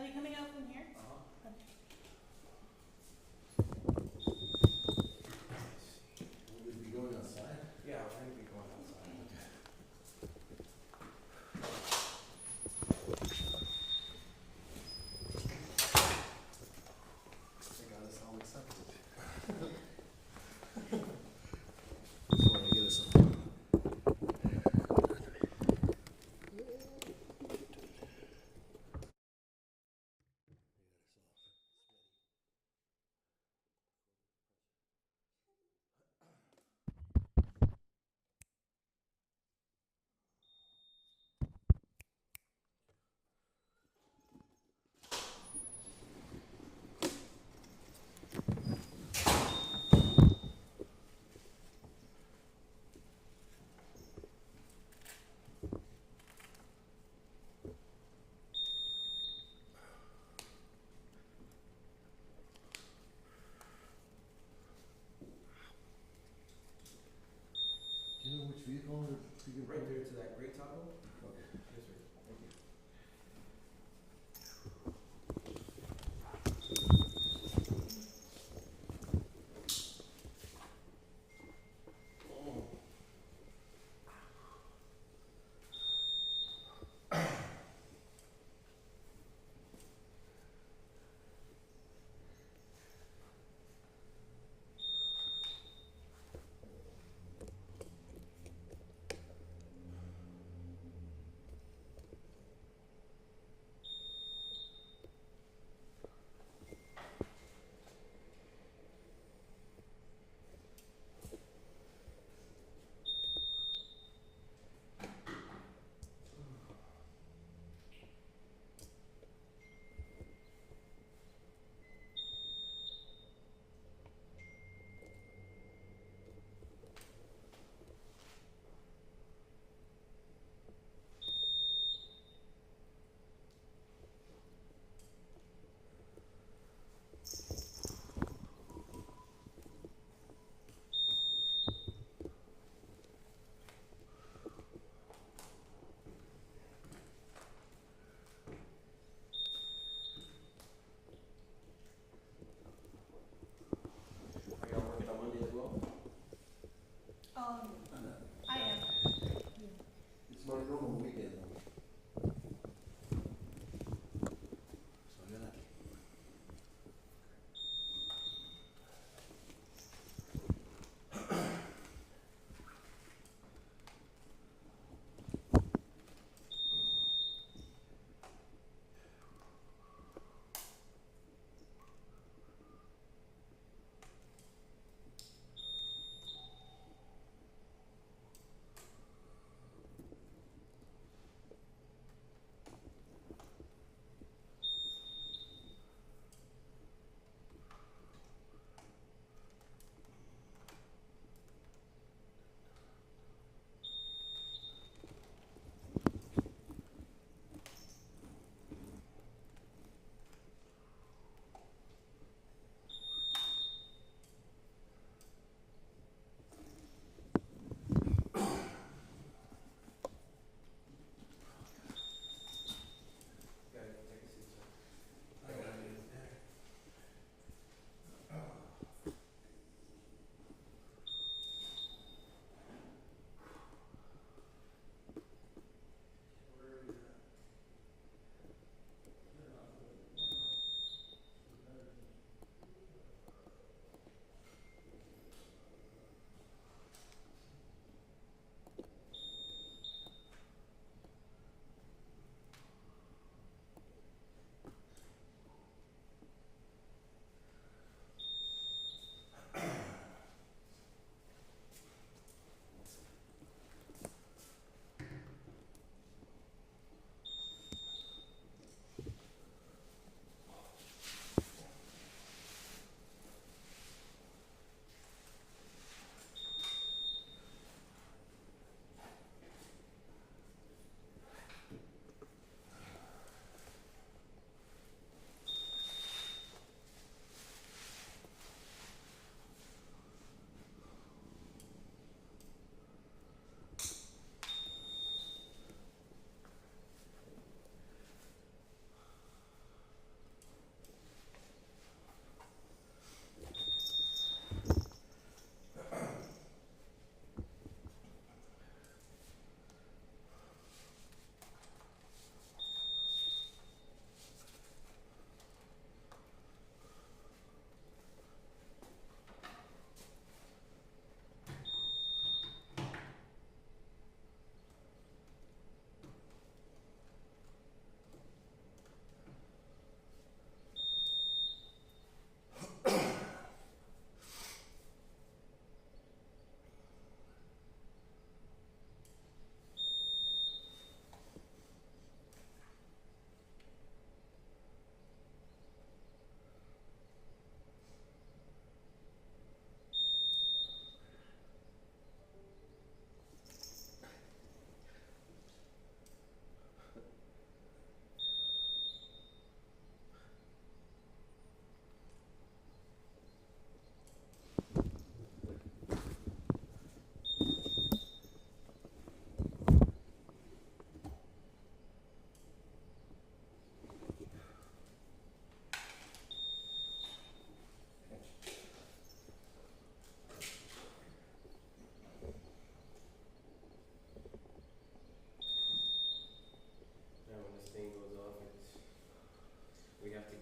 you coming out from here? Will we be going outside? Yeah, we're gonna be going outside. They got us all accepted. Just wanna get us some.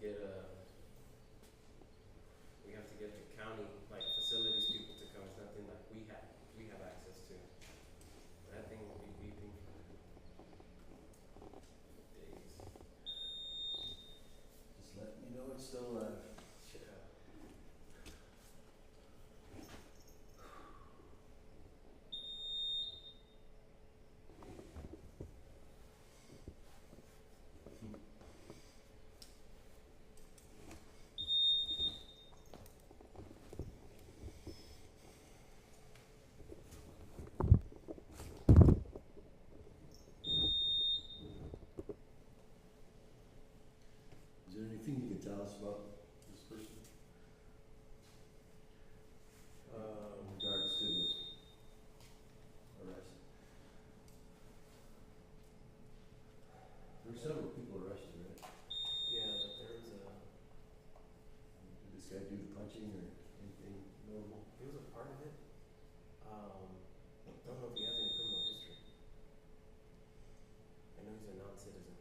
get the county, like, facilities people to come. It's nothing like we have access to. But that thing will be beeping for days. Just let me know it's still alive. Yeah. Is there anything you can tell us about this person in regards to the arrest? There were several people arrested, right? Yeah, but there was Did this guy do the punching or anything notable? he was a part of it. Don't know if he has any criminal history. I know he's a non-citizen.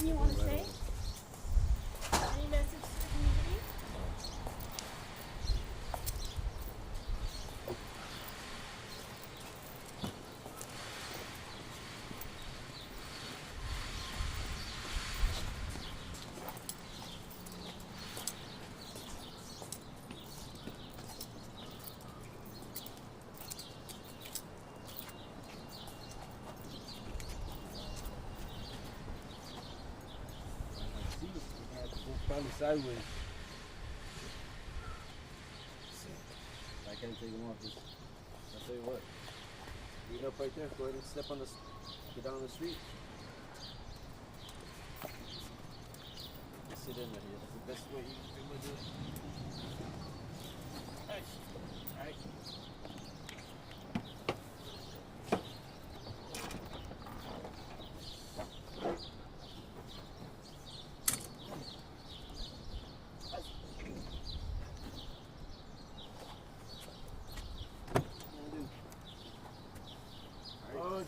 Anything you want to say? Any message to the community? Probably sideways. I can't take them off. Just, I'll tell you what. Get up right there. Go ahead and step on the, get down on the street. Just sit in there. That's the best way you can do it. Alright.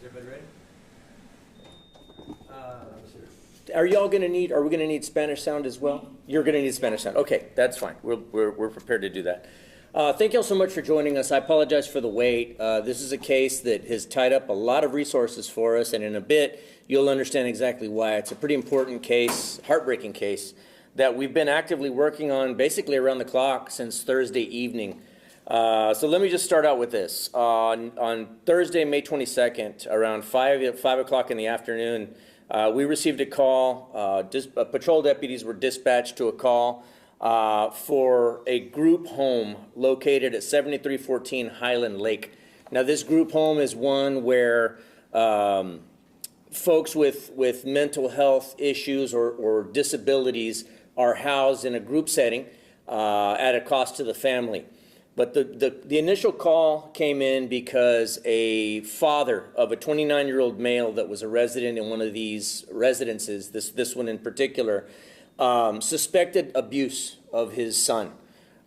Everybody ready? Are y'all going to need, are we going to need Spanish sound as well? You're going to need Spanish sound. Okay, that's fine. We're prepared to do that. Thank y'all so much for joining us. I apologize for the wait. This is a case that has tied up a lot of resources for us, and in a bit, you'll understand exactly why. It's a pretty important case, heartbreaking case, that we've been actively working on basically around the clock since Thursday evening. So let me just start out with this. On Thursday, May 22nd, around 5 o'clock in the afternoon, we received a call. Patrol deputies were dispatched to a call for a group home located at 7314 Highland Lake. Now, this group home is one where folks with mental health issues or disabilities are housed in a group setting at a cost to the family. But the initial call came in because a father of a 29-year-old male that was a resident in one of these residences, this one in particular, suspected abuse of his son.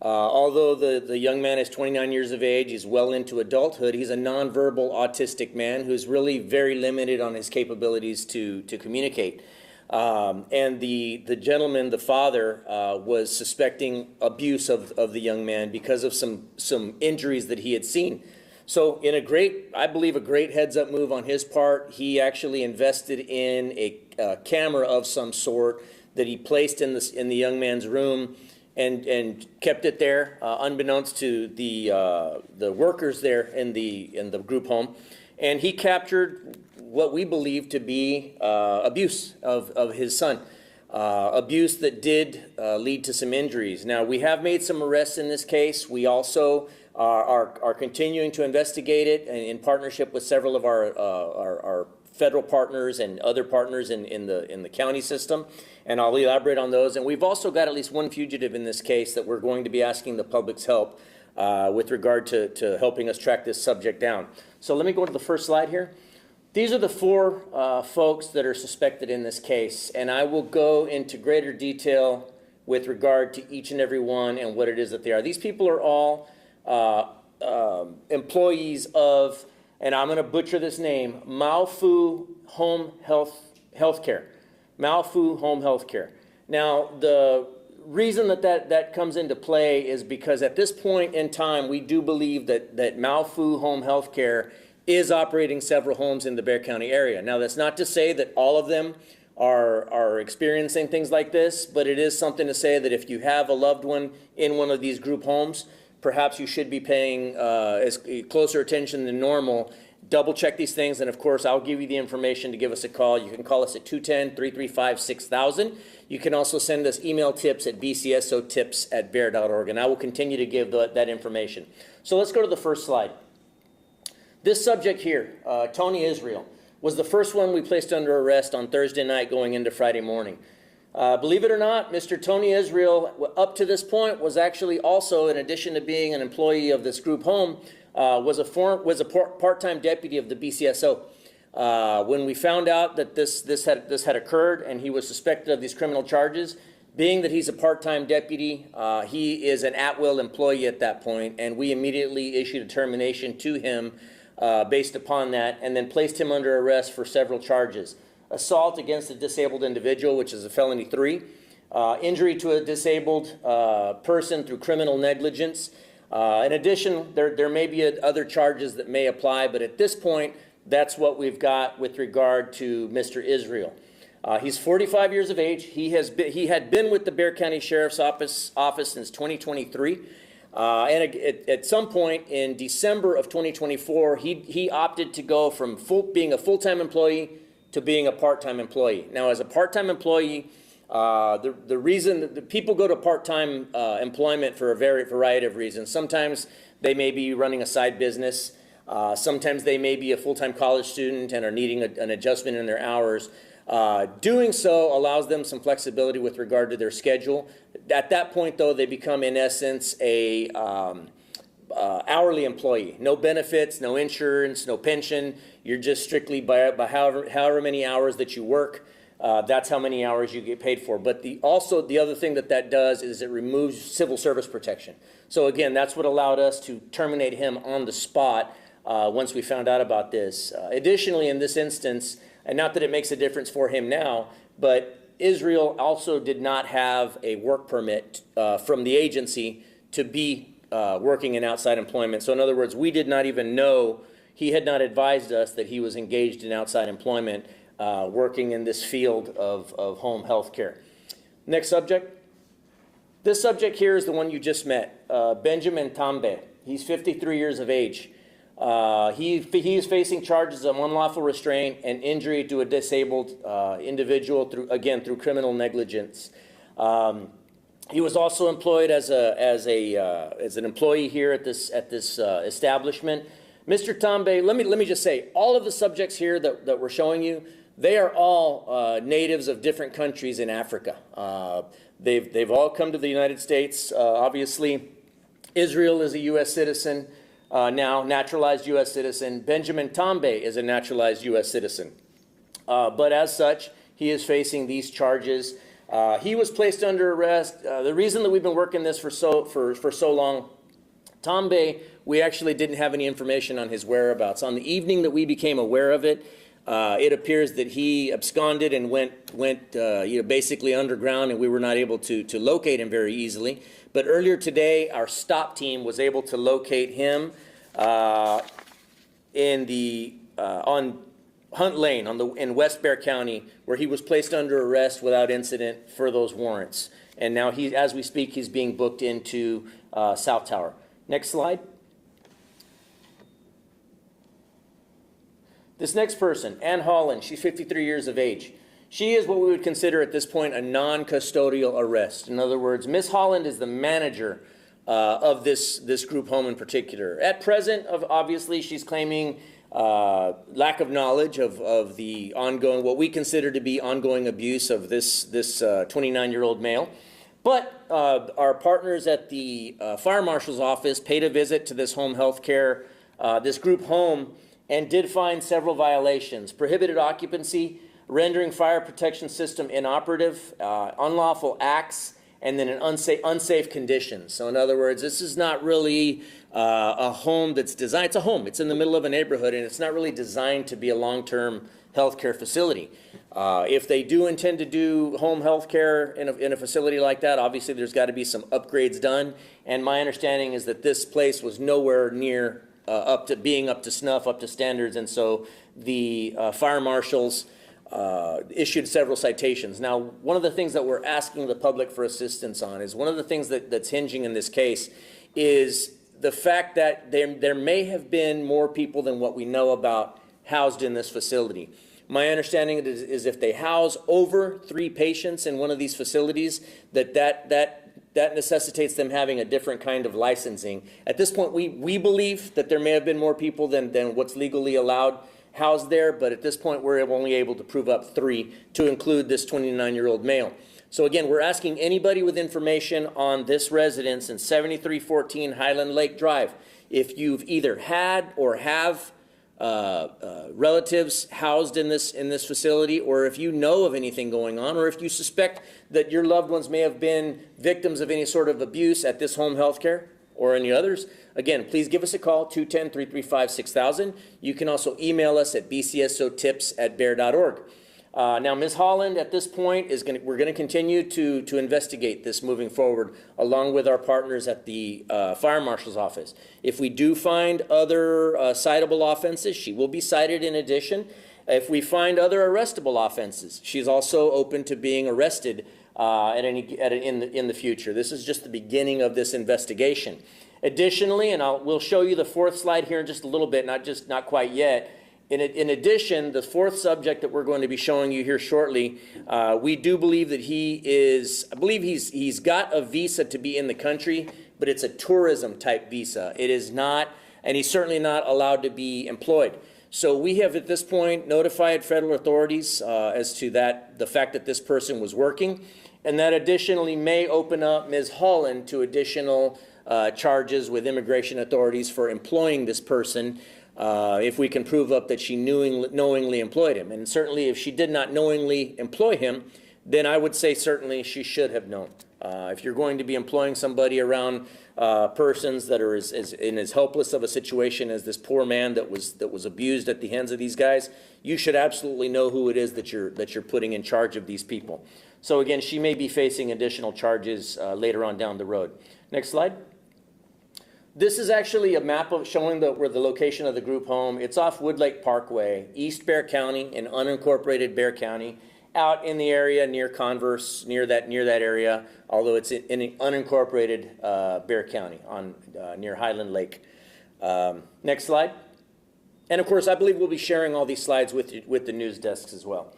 Although the young man is 29 years of age, he's well into adulthood, he's a nonverbal autistic man who's really very limited on his capabilities to communicate. And the gentleman, the father, was suspecting abuse of the young man because of some injuries that he had seen. So in I believe a great heads-up move on his part, he actually invested in a camera of some sort that he placed in the young man's room and kept it there, unbeknownst to the workers there in the group home. And he captured what we believe to be abuse of his son, abuse that did lead to some injuries. Now, we have made some arrests in this case. We also are continuing to investigate it in partnership with several of our federal partners and other partners in the county system, and I'll elaborate on those. And we've also got at least one fugitive in this case that we're going to be asking the public's help with regard to helping us track this subject down. So let me go to the first slide here. These are the four folks that are suspected in this case, and I will go into greater detail with regard to each and every one and what it is that they are. These people are all employees of, and I'm going to butcher this name, Maofu Home Healthcare. Maofu Home Healthcare. Now, the reason that comes into play is because at this point in time, we do believe that Maofu Home Healthcare is operating several homes in the Bexar County area. Now, that's not to say that all of them are experiencing things like this, but it is something to say that if you have a loved one in one of these group homes, perhaps you should be paying closer attention than normal. Double check these things, and of course, I'll give you the information to give us a call. You can call us at 210-335-6000. You can also send us email tips at bcsotips@bear.org, and I will continue to give that information. So let's go to the first slide. This subject here, Tony Israel, was the first one we placed under arrest on Thursday night going into Friday morning. Believe it or not, Mr. Tony Israel, up to this point, was actually also, in addition to being an employee of this group home, was a part-time deputy of the BCSO. When we found out that this had occurred and he was suspected of these criminal charges, being that he's a part-time deputy, he is an at-will employee at that point, and we immediately issued a termination to him based upon that, and then placed him under arrest for several charges. Assault against a disabled individual, which is a felony 3, injury to a disabled person through criminal negligence. In addition, there may be other charges that may apply, but at this point, that's what we've got with regard to Mr. Israel. He's 45 years of age. He had been with the Bexar County Sheriff's Office since 2023. And at some point in December of 2024, he opted to go from being a full-time employee to being a part-time employee. Now, as a part-time employee, the reason that people go to part-time employment for a variety of reasons. Sometimes they may be running a side business. Sometimes they may be a full-time college student and are needing an adjustment in their hours. Doing so allows them some flexibility with regard to their schedule. At that point, though, they become, in essence, a hourly employee. No benefits, no insurance, no pension. You're just strictly by however many hours that you work. That's how many hours you get paid for. But also the other thing that does is it removes civil service protection. So again, that's what allowed us to terminate him on the spot once we found out about this. Additionally, in this instance, and not that it makes a difference for him now, but Israel also did not have a work permit from the agency to be working in outside employment. So in other words, we did not even know, he had not advised us that he was engaged in outside employment working in this field of home health care. Next subject. This subject here is the one you just met, Benjamin Tambe. He's 53 years of age. He is facing charges of unlawful restraint and injury to a disabled individual through criminal negligence. He was also employed as an employee here at this establishment. Mr. Tambe, let me just say, all of the subjects here that we're showing you, they are all natives of different countries in Africa. They've all come to the United States. Obviously, Israel is a U.S. citizen. Now, naturalized U.S. citizen. Benjamin Tambe is a naturalized U.S. citizen. But as such, he is facing these charges. He was placed under arrest. The reason that we've been working this for so long, Tambe, we actually didn't have any information on his whereabouts. On the evening that we became aware of it, it appears that he absconded and went basically underground, and we were not able to locate him very easily. But earlier today, our stop team was able to locate him on Hunt Lane in West Bexar County, where he was placed under arrest without incident for those warrants. And now, as we speak, he's being booked into South Tower. Next slide. This next person, Ann Holland, she's 53 years of age. She is what we would consider at this point a non-custodial arrest. In other words, Ms. Holland is the manager of this group home in particular. At present, obviously, she's claiming lack of knowledge of the ongoing, what we consider to be ongoing abuse of this 29-year-old male. But our partners at the fire marshal's office paid a visit to this home health care, this group home, and did find several violations: prohibited occupancy, rendering fire protection system inoperative, unlawful acts, and then an unsafe condition. So in other words, this is not really a home that's designed, it's a home, it's in the middle of a neighborhood, and it's not really designed to be a long-term healthcare facility. If they do intend to do home health care in a facility like that, obviously there's got to be some upgrades done, and my understanding is that this place was nowhere near up to snuff, up to standards, and so the fire marshals issued several citations. Now, one of the things that we're asking the public for assistance on is one of the things that's hinging in this case is the fact that there may have been more people than what we know about housed in this facility. My understanding is if they house over 3 patients in one of these facilities, that necessitates them having a different kind of licensing. At this point, we believe that there may have been more people than what's legally allowed housed there, but at this point, we're only able to prove up 3 to include this 29-year-old male. So again, we're asking anybody with information on this residence in 7314 Highland Lake Drive, if you've either had or have relatives housed in this facility, or if you know of anything going on, or if you suspect that your loved ones may have been victims of any sort of abuse at this home health care or any others, again, please give us a call, 210-335-6000. You can also email us at bcsotips@bear.org. Now, Ms. Holland, at this point, we're going to continue to investigate this moving forward, along with our partners at the fire marshal's office. If we do find other citable offenses, she will be cited in addition. If we find other arrestable offenses, she's also open to being arrested in the future. This is just the beginning of this investigation. Additionally, and we'll show you the 4th slide here in just a little bit, not quite yet. In addition, the 4th subject that we're going to be showing you here shortly, we do believe that he's got a visa to be in the country, but it's a tourism type visa. It is not, and he's certainly not allowed to be employed. So we have at this point notified federal authorities as to the fact that this person was working, and that additionally may open up Ms. Holland to additional charges with immigration authorities for employing this person, if we can prove up that she knowingly employed him. And certainly if she did not knowingly employ him, then I would say certainly she should have known. If you're going to be employing somebody around persons that are in as helpless of a situation as this poor man that was abused at the hands of these guys, you should absolutely know who it is that you're putting in charge of these people. So again, she may be facing additional charges later on down the road. Next slide. This is actually a map showing where the location of the group home. It's off Woodlake Parkway, East Bear County, in unincorporated Bear County, out in the area near Converse, near that area, although it's in unincorporated Bear County near Highland Lake. Next slide. And of course, I believe we'll be sharing all these slides with the news desks as well.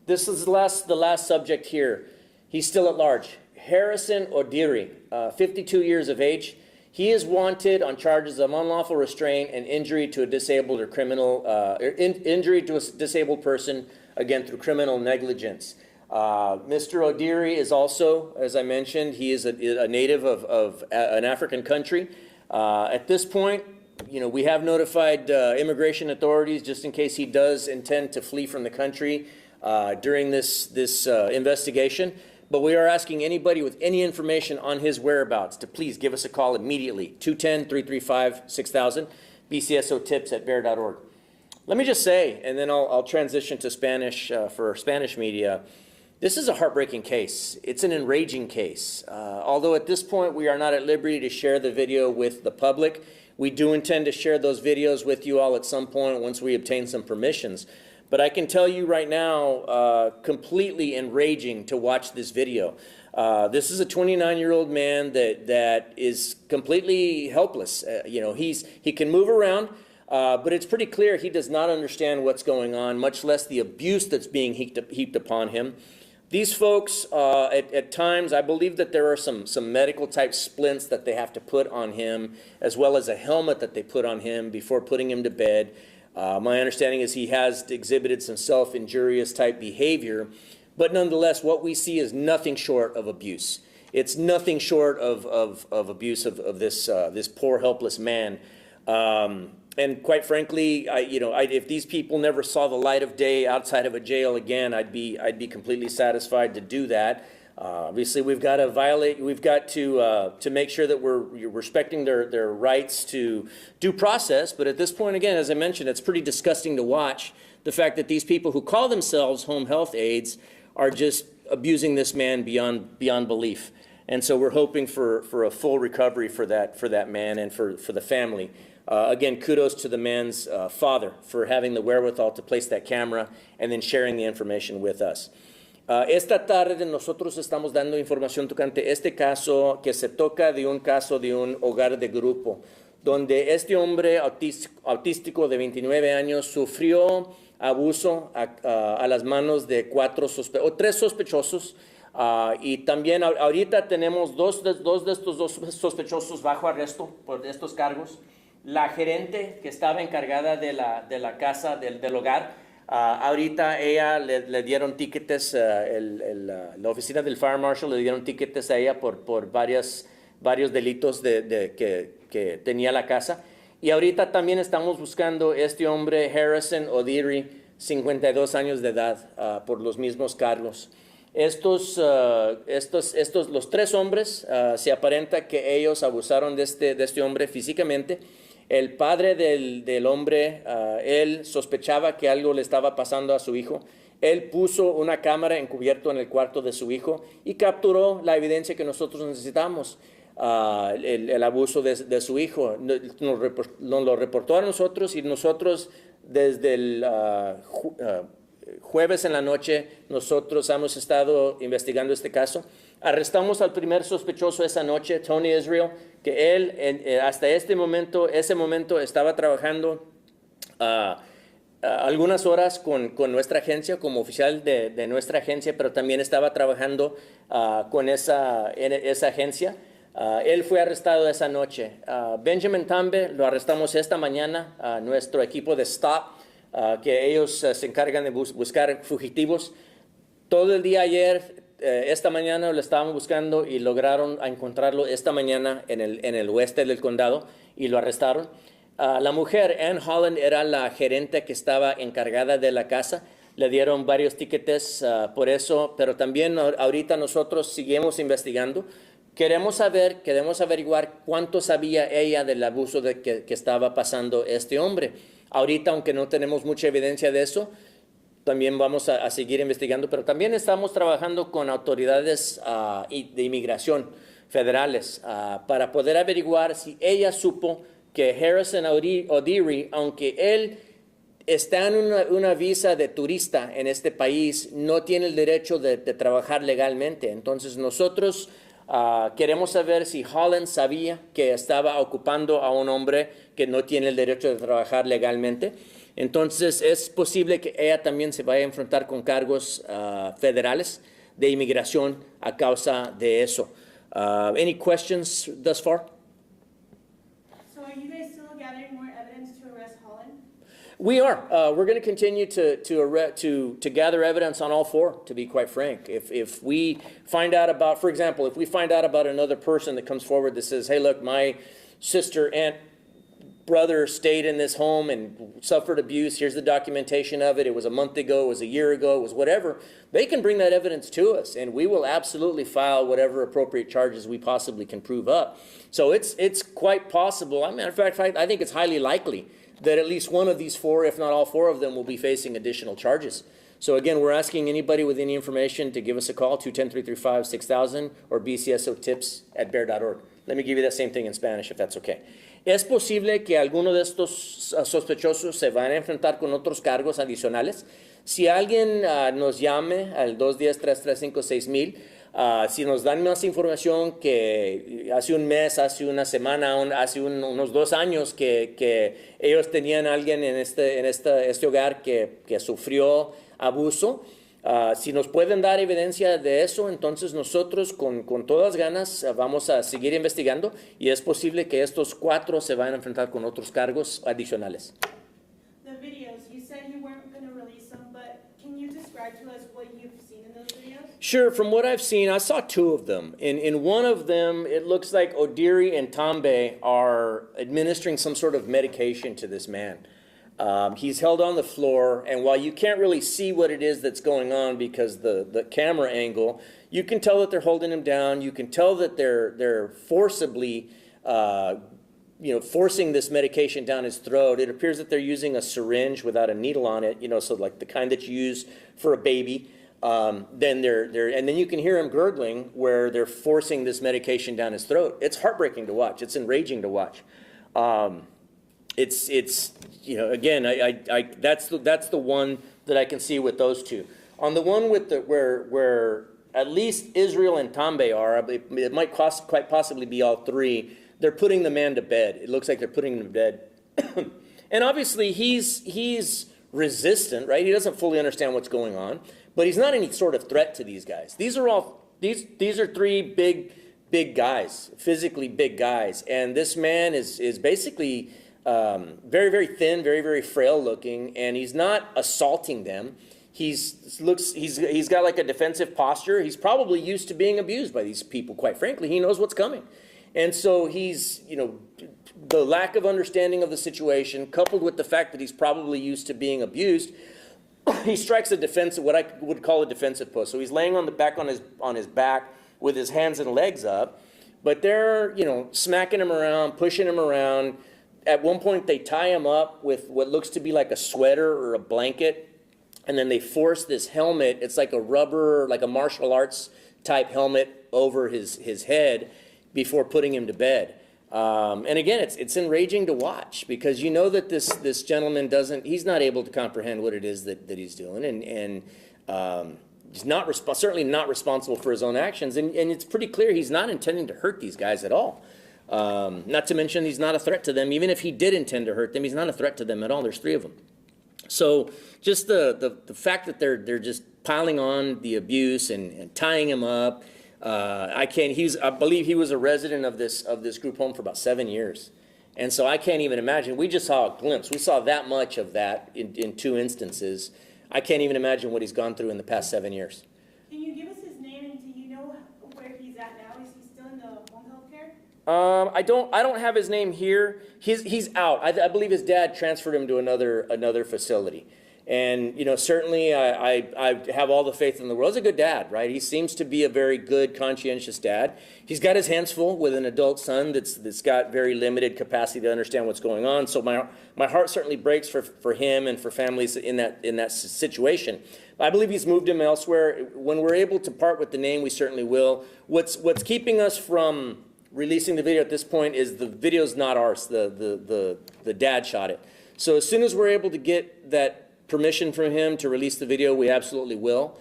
This is the last subject here. He's still at large. Harrison Odiri, 52 years of age. He is wanted on charges of unlawful restraint and injury to a disabled or criminal, injury to a disabled person, again, through criminal negligence. Mr. Odiri is also, as I mentioned, he is a native of an African country. At this point, we have notified immigration authorities just in case he does intend to flee from the country during this investigation. But we are asking anybody with any information on his whereabouts to please give us a call immediately, 210-335-6000, bcsotips@bear.org. Let me just say, and then I'll transition to Spanish for Spanish media, this is a heartbreaking case. It's an enraging case. Although at this point we are not at liberty to share the video with the public, we do intend to share those videos with you all at some point once we obtain some permissions. But I can tell you right now, completely enraging to watch this video. This is a 29-year-old man that is completely helpless. He can move around, but it's pretty clear he does not understand what's going on, much less the abuse that's being heaped upon him. These folks, at times, I believe that there are some medical type splints that they have to put on him, as well as a helmet that they put on him before putting him to bed. My understanding is he has exhibited some self-injurious type behavior, but nonetheless, what we see is nothing short of abuse. It's nothing short of abuse of this poor, helpless man. And quite frankly, if these people never saw the light of day outside of a jail again, I'd be completely satisfied to do that. Obviously, we've got to make sure that we're respecting their rights to due process. But at this point, again, as I mentioned, it's pretty disgusting to watch the fact that these people who call themselves home health aides are just abusing this man beyond belief. And so we're hoping for a full recovery for that man and for the family. Again, kudos to the man's father for having the wherewithal to place that camera and then sharing the information with us. Esta tarde nosotros estamos dando información tocante este caso que se toca de un caso de un hogar de grupo, donde este hombre autístico de 29 años sufrió abuso a las manos de tres sospechosos. Y también ahorita tenemos dos de estos dos sospechosos bajo arresto por estos cargos. La gerente que estaba encargada de la casa, del hogar, ahorita ella le dieron tiquetes, la oficina del Fire Marshal le dieron tiquetes a ella por varios delitos que tenía la casa. Y ahorita también estamos buscando este hombre, Harrison O'Deary, 52 años de edad, por los mismos cargos. Los tres hombres, se aparenta que ellos abusaron de este hombre físicamente. El padre del hombre, él sospechaba que algo le estaba pasando a su hijo. Él puso una cámara encubierto en el cuarto de su hijo y capturó la evidencia que nosotros necesitamos, el abuso de su hijo. Nos lo reportó a nosotros y nosotros desde el jueves en la noche nosotros hemos estado investigando este caso. Arrestamos al primer sospechoso esa noche, Tony Israel, que él hasta ese momento estaba trabajando algunas horas con nuestra agencia, como oficial de nuestra agencia, pero también estaba trabajando con esa agencia. Él fue arrestado esa noche. Benjamin Tambe lo arrestamos esta mañana, nuestro equipo de STOP, que ellos se encargan de buscar fugitivos. Todo el día ayer, esta mañana lo estábamos buscando y lograron encontrarlo esta mañana en el oeste del condado y lo arrestaron. La mujer, Ann Holland, era la gerente que estaba encargada de la casa. Le dieron varios tiquetes por eso, pero también ahorita nosotros seguimos investigando. Queremos averiguar cuánto sabía ella del abuso que estaba pasando este hombre. Ahorita, aunque no tenemos mucha evidencia de eso, también vamos a seguir investigando, pero también estamos trabajando con autoridades de inmigración federales para poder averiguar si ella supo que Harrison O'Deary, aunque él está en una visa de turista en este país, no tiene el derecho de trabajar legalmente. Entonces nosotros queremos saber si Holland sabía que estaba ocupando a un hombre que no tiene el derecho de trabajar legalmente. Entonces es posible que ella también se vaya a enfrentar con cargos federales de inmigración a causa de eso. Any questions thus far? So are you guys still gathering more evidence to arrest Holland? We are. We're going to continue to gather evidence on all four, to be quite frank. If we find out about, for example, if we find out about another person that comes forward that says, hey, look, my sister, aunt, brother stayed in this home and suffered abuse, here's the documentation of it, it was a month ago, it was a year ago, it was whatever, they can bring that evidence to us, and we will absolutely file whatever appropriate charges we possibly can prove up. So it's quite possible. As a matter of fact, I think it's highly likely that at least one of these four, if not all four of them, will be facing additional charges. So again, we're asking anybody with any information to give us a call, 210-335-6000, or bcsotips@bear.org. Let me give you that same thing in Spanish, if that's okay. Es posible que alguno de estos sospechosos se van a enfrentar con otros cargos adicionales. Si alguien nos llame al 210-335-6000, si nos dan más información que hace un mes, hace una semana, hace unos 2 años que ellos tenían a alguien en este hogar que sufrió abuso, si nos pueden dar evidencia de eso, entonces nosotros con todas ganas vamos a seguir investigando y es posible que estos 4 se vayan a enfrentar con otros cargos adicionales. The Sure, from what I've seen, I saw two of them. In one of them, it looks like Odiri and Tambe are administering some sort of medication to this man. He's held on the floor, and while you can't really see what it is that's going on because the camera angle, you can tell that they're holding him down. You can tell that they're forcibly, forcing this medication down his throat. It appears that they're using a syringe without a needle on it, so like the kind that you use for a baby. And then you can hear him gurgling where they're forcing this medication down his throat. It's heartbreaking to watch. It's enraging to watch. Again, that's the one that I can see with those two. On the one with where at least Israel and Tambe are, it might quite possibly be all three. They're putting the man to bed. It looks like they're putting him to bed, and obviously he's resistant, right? He doesn't fully understand what's going on, but he's not any sort of threat to these guys. These are three big guys, physically big guys, and this man is basically very, very thin, very, very frail looking, and he's not assaulting them. He's got like a defensive posture. He's probably used to being abused by these people, quite frankly. He knows what's coming. And so he's, the lack of understanding of the situation, coupled with the fact that he's probably used to being abused, he strikes a defensive, what I would call a defensive pose. So he's laying on his back with his hands and legs up, but they're, smacking him around, pushing him around. At one point, they tie him up with what looks to be like a sweater or a blanket, and then they force this helmet. It's like a rubber, like a martial arts type helmet over his head before putting him to bed. And again, it's enraging to watch because you know that this gentleman he's not able to comprehend what it is that he's doing, and he's certainly not responsible for his own actions, and it's pretty clear he's not intending to hurt these guys at all. Not to mention he's not a threat to them. Even if he did intend to hurt them, he's not a threat to them at all. There's three of them. So just the fact that they're just piling on the abuse and tying him up. I believe he was a resident of this group home for about 7 years. And so I can't even imagine. We just saw a glimpse. We saw that much of that in two instances. I can't even imagine what he's gone through in the past 7 years. Can you give us his name, and do you know where he's at now? Is he still in the home health care? I don't have his name here. He's out. I believe his dad transferred him to another facility. And, certainly I have all the faith in the world. He's a good dad, right? He seems to be a very good, conscientious dad. He's got his hands full with an adult son that's got very limited capacity to understand what's going on. So my heart certainly breaks for him and for families in that situation. I believe he's moved him elsewhere. When we're able to part with the name, we certainly will. What's keeping us from releasing the video at this point is the video's not ours. The dad shot it. So as soon as we're able to get that permission from him to release the video, we absolutely will.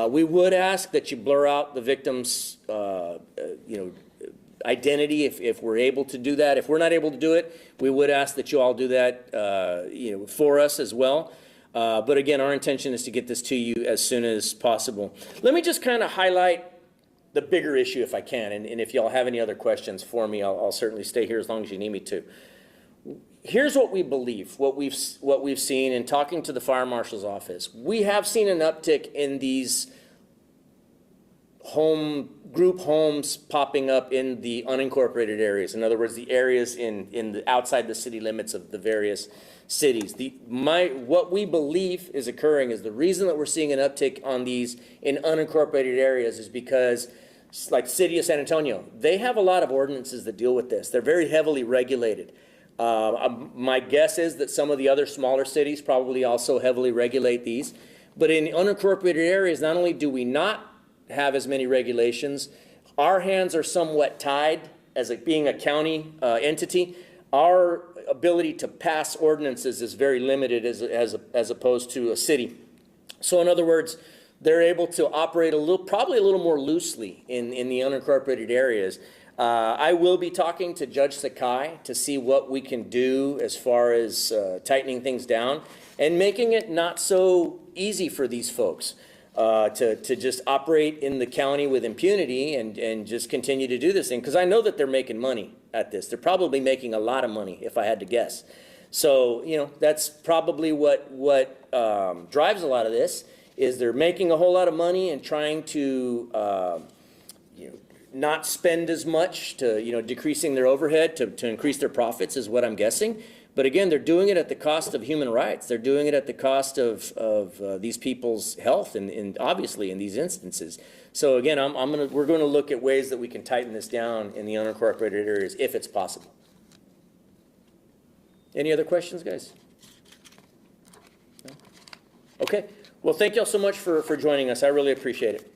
We would ask that you blur out the victim's identity if we're able to do that. If we're not able to do it, we would ask that you all do that for us as well. But again, our intention is to get this to you as soon as possible. Let me just kind of highlight the bigger issue if I can, and if y'all have any other questions for me, I'll certainly stay here as long as you need me to. Here's what we believe, what we've seen in talking to the fire marshal's office. We have seen an uptick in these group homes popping up in the unincorporated areas. In other words, the areas outside the city limits of the various cities. What we believe is occurring is the reason that we're seeing an uptick on these in unincorporated areas is because, like city of San Antonio, they have a lot of ordinances that deal with this. They're very heavily regulated. My guess is that some of the other smaller cities probably also heavily regulate these. But in unincorporated areas, not only do we not have as many regulations, our hands are somewhat tied as being a county entity. Our ability to pass ordinances is very limited as opposed to a city. So in other words, they're able to operate probably a little more loosely in the unincorporated areas. I will be talking to Judge Sakai to see what we can do as far as tightening things down and making it not so easy for these folks to just operate in the county with impunity and just continue to do this thing. Because I know that they're making money at this. They're probably making a lot of money, if I had to guess. So, that's probably what drives a lot of this. is they're making a whole lot of money and trying to, not spend as much to, decreasing their overhead to increase their profits is what I'm guessing. But again, they're doing it at the cost of human rights. They're doing it at the cost of these people's health, and obviously in these instances. So again, we're going to look at ways that we can tighten this down in the unincorporated areas if it's possible. Any other questions, guys? No? Okay. Well, thank y'all so much for joining us. I really appreciate it.